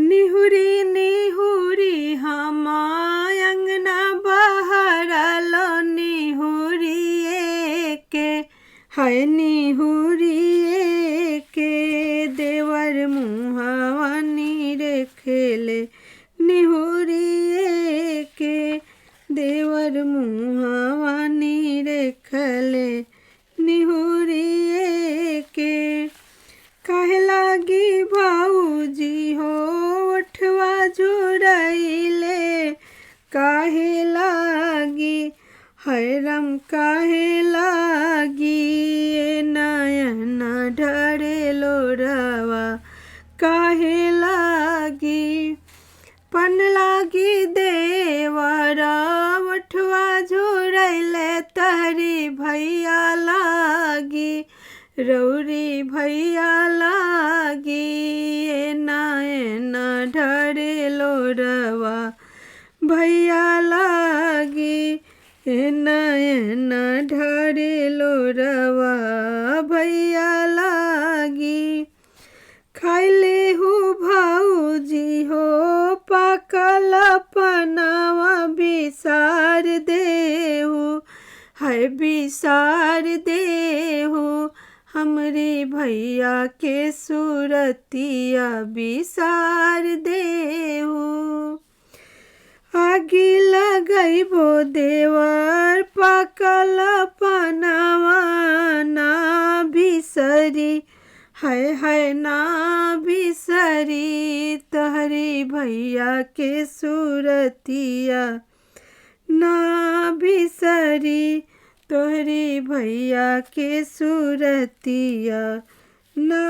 निहुरी निहुरी हम अंगना बहरलो निहुरिए के हाय निहुरिए के देवर मुहावा निरेखेले निहुरिए के देवर मुहावा निरेखले निहुरिए के काहे लागी भाऊजी हो ओठवा जुड़ैले काहे लागी हैरम काहे लागी ए नयन ढरे लोरवा काहे लागी पन लागी देवरा ओठवा जुड़ैले तहरी भैया लागी रौरी भैया लागी ए नयन ढरे लोरवा भैया लागी ए नयन ढरे लोरवा भैया लागी खाइले हो भाऊजी हो पाकल पनावा बिसार देहु हाय बिसार देहु हमरे भैया के सूरतिया बिसार देहु आगी लगैबो देवर पाकल पनावा ना बिसरी हाय हाय ना बिसरी तहरी भैया के सूरतिया ना बिसरी तोहरी भैया के सूरतिया ना